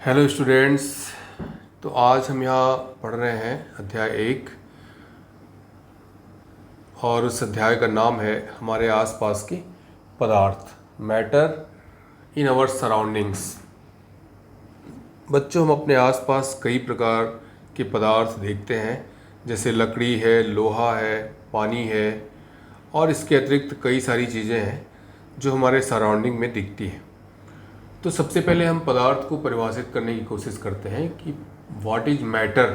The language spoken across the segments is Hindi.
Hello students. तो आज हम यहाँ पढ़ रहे हैं अध्याय 1 और उस अध्याय का नाम है हमारे आसपास के पदार्थ, मैटर इन आवर सराउंडिंग्स। बच्चों, हम अपने आसपास कई प्रकार के पदार्थ देखते हैं, जैसे लकड़ी है, लोहा है, पानी है और इसके अतिरिक्त कई सारी चीज़ें हैं जो हमारे सराउंडिंग में दिखती हैं। तो सबसे पहले हम पदार्थ को परिभाषित करने की कोशिश करते हैं कि व्हाट इज मैटर,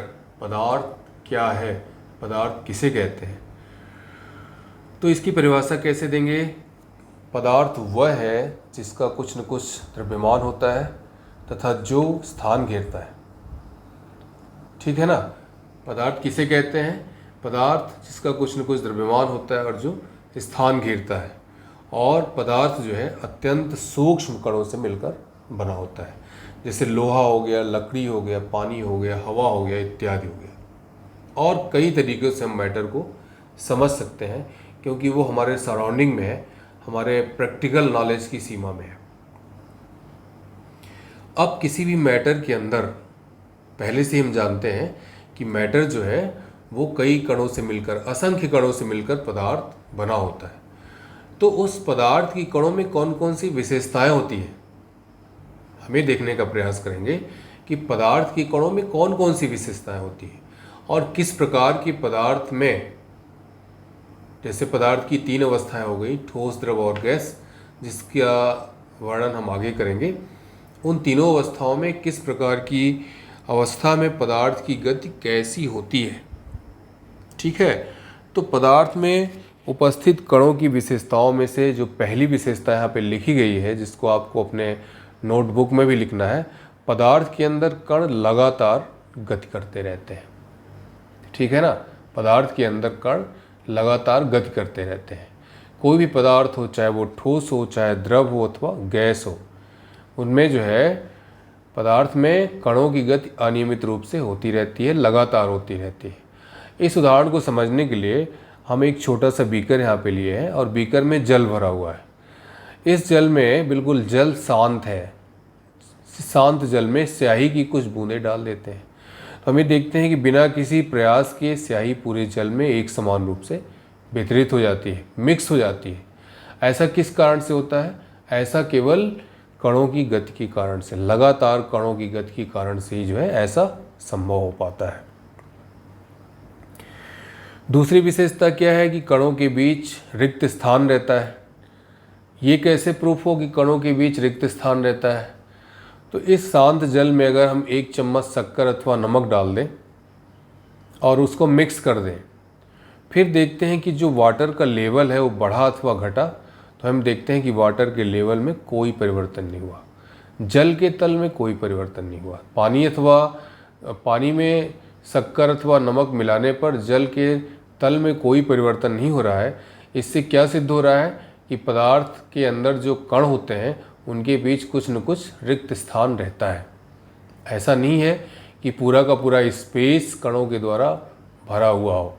पदार्थ क्या है, पदार्थ किसे कहते हैं। तो इसकी परिभाषा कैसे देंगे? पदार्थ वह है जिसका कुछ न कुछ द्रव्यमान होता है तथा जो स्थान घेरता है। ठीक है ना? पदार्थ किसे कहते हैं? पदार्थ जिसका कुछ न कुछ द्रव्यमान होता है और जो स्थान घेरता है। और पदार्थ जो है अत्यंत सूक्ष्म कणों से मिलकर बना होता है, जैसे लोहा हो गया, लकड़ी हो गया, पानी हो गया, हवा हो गया, इत्यादि हो गया। और कई तरीक़ों से हम मैटर को समझ सकते हैं क्योंकि वो हमारे सराउंडिंग में है, हमारे प्रैक्टिकल नॉलेज की सीमा में है। अब किसी भी मैटर के अंदर पहले से हम जानते हैं कि मैटर जो है वो कई कणों से मिलकर, असंख्य कणों से मिलकर पदार्थ बना होता है। तो उस पदार्थ की कणों में कौन कौन सी विशेषताएं होती हैं, हमें देखने का प्रयास करेंगे कि पदार्थ की कणों में कौन कौन सी विशेषताएं होती हैं और किस प्रकार के पदार्थ में, जैसे पदार्थ की 3 अवस्थाएं हो गई, ठोस, द्रव और गैस, जिसका वर्णन हम आगे करेंगे। उन तीनों अवस्थाओं में किस प्रकार की अवस्था में पदार्थ की गति कैसी होती है। ठीक है? तो पदार्थ में उपस्थित कणों की विशेषताओं में से जो पहली विशेषता यहाँ पे लिखी गई है, जिसको आपको अपने नोटबुक में भी लिखना है, पदार्थ के अंदर कण लगातार गति करते रहते हैं। ठीक है ना? पदार्थ के अंदर कण लगातार गति करते रहते हैं। कोई भी पदार्थ हो, चाहे वो ठोस हो, चाहे द्रव हो अथवा गैस हो, उनमें जो है पदार्थ में कणों की गति अनियमित रूप से होती रहती है, लगातार होती रहती है। इस उदाहरण को समझने के लिए हम एक छोटा सा बीकर यहाँ पे लिए हैं और बीकर में जल भरा हुआ है। इस जल में बिल्कुल जल शांत है। शांत जल में स्याही की कुछ बूंदें डाल देते हैं, तो हमें देखते हैं कि बिना किसी प्रयास के स्याही पूरे जल में एक समान रूप से वितरित हो जाती है, मिक्स हो जाती है। ऐसा किस कारण से होता है? ऐसा केवल कणों की गति के कारण से, लगातार कणों की गति के कारण से ही जो है ऐसा संभव हो पाता है। दूसरी विशेषता क्या है कि कणों के बीच रिक्त स्थान रहता है। ये कैसे प्रूफ हो कि कणों के बीच रिक्त स्थान रहता है? तो इस शांत जल में अगर हम 1 चम्मच शक्कर अथवा नमक डाल दें और उसको मिक्स कर दें, फिर देखते हैं कि जो वाटर का लेवल है वो बढ़ा अथवा घटा, तो हम देखते हैं कि वाटर के लेवल में कोई परिवर्तन नहीं हुआ, जल के तल में कोई परिवर्तन नहीं हुआ। पानी में शक्कर अथवा नमक मिलाने पर जल के तल में कोई परिवर्तन नहीं हो रहा है। इससे क्या सिद्ध हो रहा है कि पदार्थ के अंदर जो कण होते हैं उनके बीच कुछ न कुछ रिक्त स्थान रहता है। ऐसा नहीं है कि पूरा का पूरा स्पेस कणों के द्वारा भरा हुआ हो।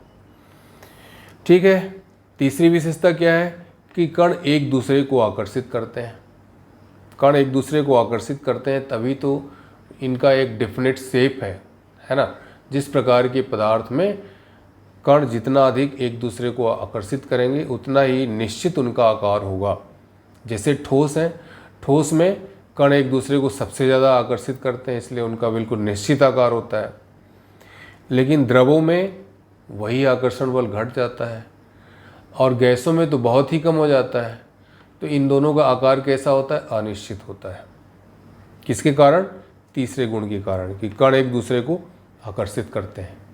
ठीक है? तीसरी विशेषता क्या है कि कण एक दूसरे को आकर्षित करते हैं। कण एक दूसरे को आकर्षित करते हैं तभी तो इनका एक डेफिनेट शेप है ना? जिस प्रकार के पदार्थ में कण जितना अधिक एक दूसरे को आकर्षित करेंगे उतना ही निश्चित उनका आकार होगा। जैसे ठोस है, ठोस में कण एक दूसरे को सबसे ज़्यादा आकर्षित करते हैं, इसलिए उनका बिल्कुल निश्चित आकार होता है। लेकिन द्रवों में वही आकर्षण बल घट जाता है और गैसों में तो बहुत ही कम हो जाता है। तो इन दोनों का आकार कैसा होता है? अनिश्चित होता है। किसके कारण? तीसरे गुण के कारण कि कण एक दूसरे को आकर्षित करते हैं।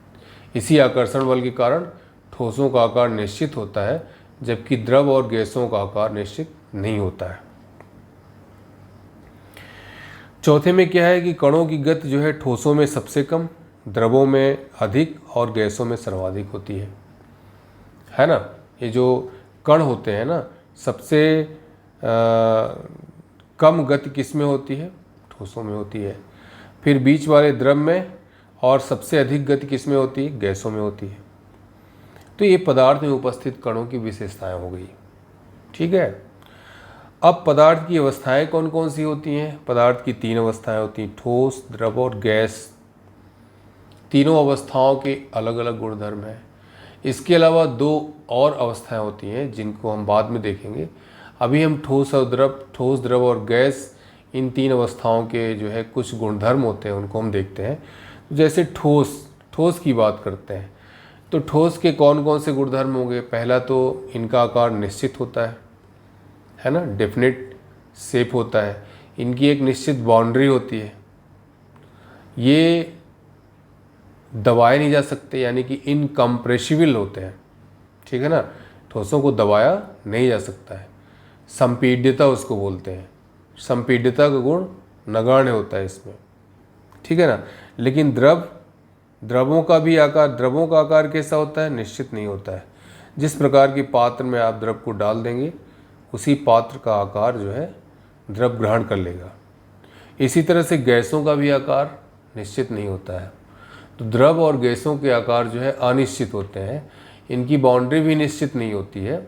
इसी आकर्षण बल के कारण ठोसों का आकार निश्चित होता है, जबकि द्रव और गैसों का आकार निश्चित नहीं होता है। चौथे में क्या है कि कणों की गति जो है ठोसों में सबसे कम, द्रवों में अधिक और गैसों में सर्वाधिक होती है ना? ये जो कण होते हैं ना, सबसे कम गति किस में होती है? ठोसों में होती है। फिर बीच वाले द्रव में, और सबसे अधिक गति किस में होती है? गैसों में होती है। तो ये पदार्थ में उपस्थित कणों की विशेषताएं हो गई। ठीक है? अब पदार्थ की अवस्थाएं कौन कौन सी होती हैं? पदार्थ की 3 अवस्थाएं होती हैं, ठोस, द्रव और गैस। तीनों अवस्थाओं के अलग अलग गुणधर्म हैं। इसके अलावा 2 और अवस्थाएं होती हैं जिनको हम बाद में देखेंगे। अभी हम ठोस, द्रव और गैस, इन 3 अवस्थाओं के जो है कुछ गुणधर्म होते हैं उनको हम देखते हैं। जैसे ठोस की बात करते हैं तो ठोस के कौन कौन से गुणधर्म होंगे? पहला तो इनका आकार निश्चित होता है ना, डेफिनेट शेप होता है। इनकी एक निश्चित बाउंड्री होती है। ये दबाए नहीं जा सकते, यानी कि इनकम्प्रेसिबल होते हैं, ठीक है ना। ठोसों को दबाया नहीं जा सकता है। संपीड्यता उसको बोलते हैं। संपीड्यता का गुण नगण्य होता है इसमें, ठीक है ना। लेकिन द्रवों का आकार कैसा होता है? निश्चित नहीं होता है। जिस प्रकार के पात्र में आप द्रव को डाल देंगे उसी पात्र का आकार जो है द्रव ग्रहण कर लेगा। इसी तरह से गैसों का भी आकार निश्चित नहीं होता है। तो द्रव और गैसों के आकार जो है अनिश्चित होते हैं। इनकी बाउंड्री भी निश्चित नहीं होती है।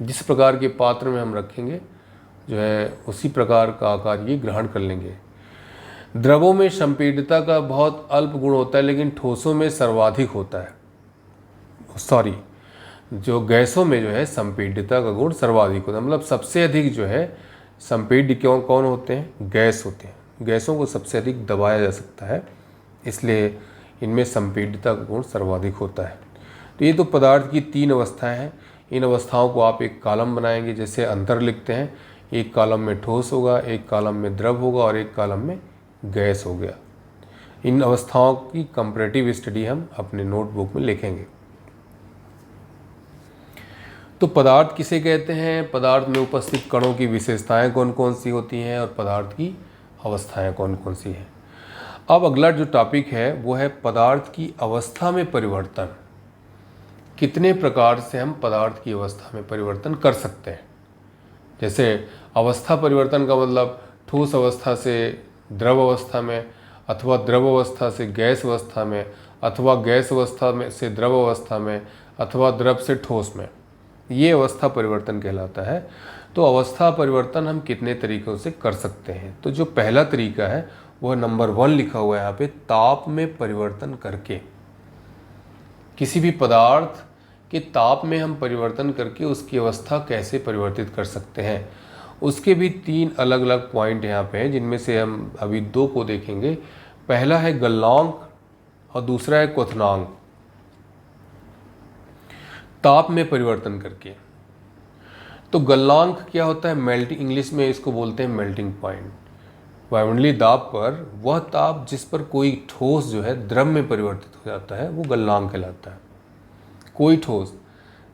जिस प्रकार के पात्र में हम रखेंगे जो है उसी प्रकार का आकार ये ग्रहण कर लेंगे। द्रवों में संपीड्यता का बहुत अल्प गुण होता है, लेकिन ठोसों में सर्वाधिक होता है। जो गैसों में जो है संपीड्यता का गुण सर्वाधिक होता है, मतलब सबसे अधिक जो है संपीड्य कौन होते हैं? गैस होते हैं। गैसों को सबसे अधिक दबाया जा सकता है, इसलिए इनमें संपीड्यता का गुण सर्वाधिक होता है। तो ये तो पदार्थ की 3 अवस्थाएं हैं। इन अवस्थाओं को आप एक कॉलम बनाएंगे, जैसे अंतर लिखते हैं। एक कॉलम में ठोस होगा, एक कॉलम में द्रव होगा और एक कॉलम में गैस हो गया। इन अवस्थाओं की कंपैरेटिव स्टडी हम अपने नोटबुक में लिखेंगे। तो पदार्थ किसे कहते हैं? पदार्थ में उपस्थित कणों की विशेषताएं कौन कौन सी होती हैं और पदार्थ की अवस्थाएं कौन कौन सी हैं। अब अगला जो टॉपिक है वो है पदार्थ की अवस्था में परिवर्तन। कितने प्रकार से हम पदार्थ की अवस्था में परिवर्तन कर सकते हैं। जैसे अवस्था परिवर्तन का मतलब ठोस अवस्था से द्रव अवस्था में, अथवा द्रव अवस्था से गैस अवस्था में, अथवा गैस अवस्था में से द्रव अवस्था में, अथवा द्रव से ठोस में, ये अवस्था परिवर्तन कहलाता है। तो अवस्था परिवर्तन हम कितने तरीक़ों से कर सकते हैं? तो जो पहला तरीका है वह नंबर 1 लिखा हुआ है यहाँ पे, ताप में परिवर्तन करके। किसी भी पदार्थ के ताप में हम परिवर्तन करके उसकी अवस्था कैसे परिवर्तित कर सकते हैं, उसके भी 3 अलग अलग पॉइंट यहाँ पे हैं, जिनमें से हम अभी 2 को देखेंगे। पहला है गलनांक और दूसरा है क्वथनांक। ताप में परिवर्तन करके। तो गलनांक क्या होता है? मेल्टिंग, इंग्लिश में इसको बोलते हैं मेल्टिंग पॉइंट। वायुमंडलीय दाब पर वह ताप जिस पर कोई ठोस जो है द्रव में परिवर्तित हो जाता है वो गलनांक कहलाता है। कोई ठोस,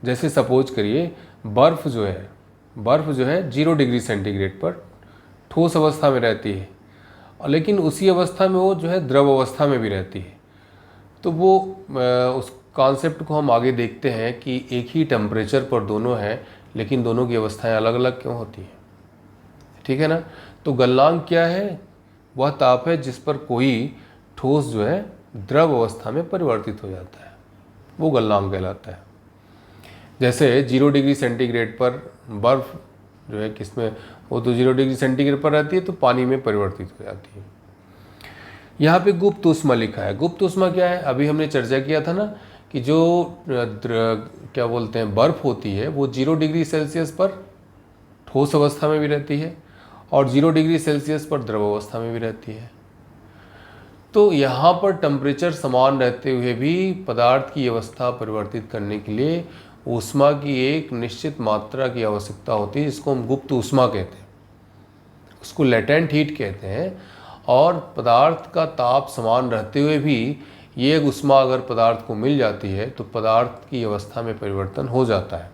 जैसे सपोज करिए बर्फ़ जो है 0 डिग्री सेंटीग्रेड पर ठोस अवस्था में रहती है, लेकिन उसी अवस्था में वो जो है द्रव अवस्था में भी रहती है। तो वो उस कॉन्सेप्ट को हम आगे देखते हैं कि एक ही टेम्परेचर पर दोनों हैं, लेकिन दोनों की अवस्थाएं अलग अलग क्यों होती हैं, ठीक है ना। तो गलनांक क्या है? वह ताप है जिस पर कोई ठोस जो है द्रव अवस्था में परिवर्तित हो जाता है, वो गलनांक कहलाता है। जैसे 0 डिग्री सेंटीग्रेड पर बर्फ़ जो है किसमें, वो तो 0 डिग्री सेंटीग्रेड पर रहती है तो पानी में परिवर्तित हो जाती है। यहाँ पे गुप्त ऊष्मा लिखा है। गुप्त ऊष्मा क्या है? अभी हमने चर्चा किया था ना कि जो क्या बोलते हैं बर्फ़ होती है वो 0 डिग्री सेल्सियस पर ठोस अवस्था में भी रहती है और 0 डिग्री सेल्सियस पर द्रव अवस्था में भी रहती है। तो यहाँ पर टेम्परेचर समान रहते हुए भी पदार्थ की अवस्था परिवर्तित करने के लिए ऊष्मा की एक निश्चित मात्रा की आवश्यकता होती है, जिसको हम गुप्त ऊष्मा कहते हैं, उसको लेटेंट हीट कहते हैं। और पदार्थ का ताप समान रहते हुए भी ये ऊष्मा अगर पदार्थ को मिल जाती है तो पदार्थ की अवस्था में परिवर्तन हो जाता है।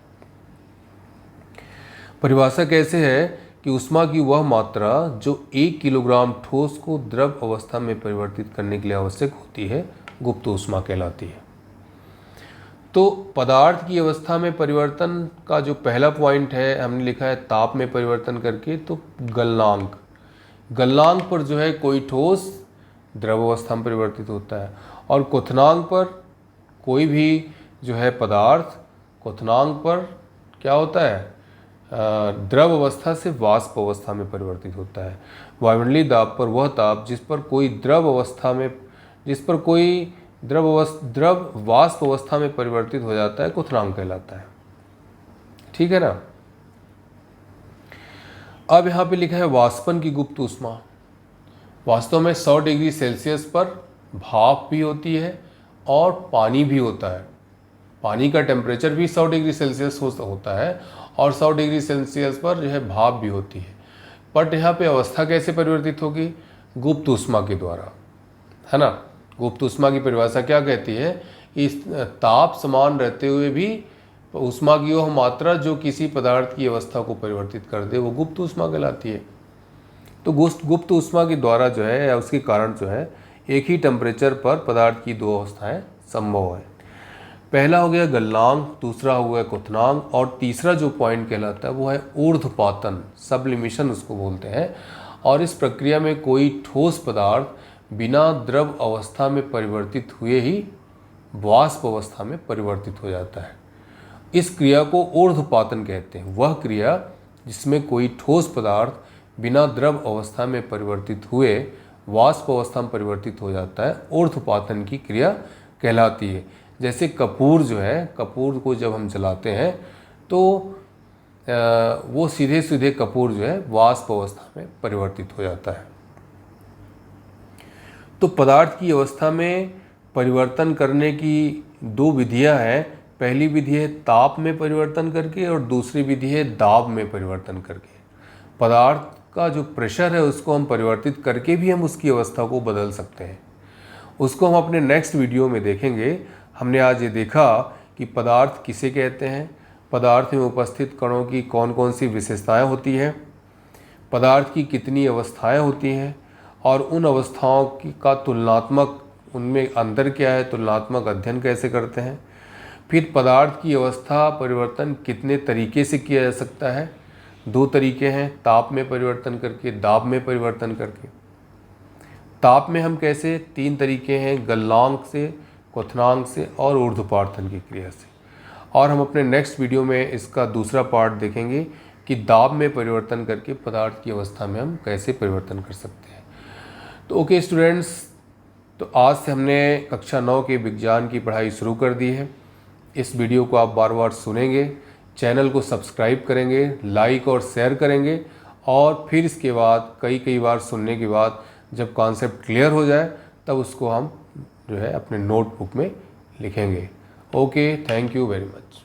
परिभाषा कैसे है कि ऊष्मा की वह मात्रा जो 1 किलोग्राम ठोस को द्रव अवस्था में परिवर्तित करने के लिए आवश्यक होती है गुप्त ऊष्मा कहलाती है। तो पदार्थ की अवस्था में परिवर्तन का जो पहला पॉइंट है हमने लिखा है ताप में परिवर्तन करके। तो गलनांक पर जो है कोई ठोस द्रव अवस्था में परिवर्तित होता है, और क्वथनांक पर कोई भी जो है पदार्थ क्वथनांक पर क्या होता है द्रव अवस्था से वाष्प अवस्था में परिवर्तित होता है। वायुमंडलीय दाब पर वह ताप जिस पर कोई द्रव वाष्प अवस्था में परिवर्तित हो जाता है क्वथनांक कहलाता है। ठीक है ना। अब यहाँ पे लिखा है वाष्पन की गुप्त ऊष्मा। वास्तव में 100 डिग्री सेल्सियस पर भाप भी होती है और पानी भी होता है। पानी का टेम्परेचर भी 100 डिग्री सेल्सियस होता है और 100 डिग्री सेल्सियस पर जो है भाप भी होती है। बट यहाँ पे अवस्था कैसे परिवर्तित होगी? गुप्त ऊष्मा के द्वारा, है ना। गुप्त ऊष्मा की परिभाषा क्या कहती है? इस ताप समान रहते हुए भी ऊष्मा की वह मात्रा जो किसी पदार्थ की अवस्था को परिवर्तित कर दे वो गुप्त ऊष्मा कहलाती है। तो गुप्त ऊष्मा के द्वारा जो है या उसके कारण जो है एक ही टेम्परेचर पर पदार्थ की दो अवस्थाएं संभव है। पहला हो गया गलनांक, दूसरा हो गया क्वथनांक और तीसरा जो पॉइंट कहलाता है वो है ऊर्ध्वपातन, सब्लिमेशन उसको बोलते हैं। और इस प्रक्रिया में कोई ठोस पदार्थ बिना द्रव अवस्था में परिवर्तित हुए ही वाष्प अवस्था में परिवर्तित हो जाता है। इस क्रिया को ऊर्ध्वपातन कहते हैं। वह क्रिया जिसमें कोई ठोस पदार्थ बिना द्रव अवस्था में परिवर्तित हुए वाष्प अवस्था में परिवर्तित हो जाता है, ऊर्ध्वपातन की क्रिया कहलाती है। जैसे कपूर जो है, कपूर को जब हम जलाते हैं तो वो सीधे सीधे कपूर जो है वाष्प अवस्था में परिवर्तित हो जाता है। तो पदार्थ की अवस्था में परिवर्तन करने की दो विधियां हैं। पहली विधि है ताप में परिवर्तन करके और दूसरी विधि है दाब में परिवर्तन करके। पदार्थ का जो प्रेशर है उसको हम परिवर्तित करके भी हम उसकी अवस्था को बदल सकते हैं। उसको हम अपने नेक्स्ट वीडियो में देखेंगे। हमने आज ये देखा कि पदार्थ किसे कहते हैं, पदार्थ में उपस्थित कणों की कौन कौन सी विशेषताएं होती हैं, पदार्थ की कितनी अवस्थाएं होती हैं और उन अवस्थाओं का तुलनात्मक, उनमें अंतर क्या है, तुलनात्मक अध्ययन कैसे करते हैं। फिर पदार्थ की अवस्था परिवर्तन कितने तरीके से किया जा सकता है। 2 तरीके हैं, ताप में परिवर्तन करके, दाब में परिवर्तन करके। ताप में हम कैसे, 3 तरीके हैं, गलनांक से, क्वथनांक से और ऊर्ध्वपातन की क्रिया से। और हम अपने नेक्स्ट वीडियो में इसका दूसरा पार्ट देखेंगे कि दाब में परिवर्तन करके पदार्थ की अवस्था में हम कैसे परिवर्तन कर सकते हैं। तो ओके स्टूडेंट्स, तो आज से हमने कक्षा 9 के विज्ञान की पढ़ाई शुरू कर दी है। इस वीडियो को आप बार बार सुनेंगे, चैनल को सब्सक्राइब करेंगे, लाइक और शेयर करेंगे और फिर इसके बाद कई बार सुनने के बाद जब कॉन्सेप्ट क्लियर हो जाए तब उसको हम जो है अपने नोटबुक में लिखेंगे। Okay, thank you very much.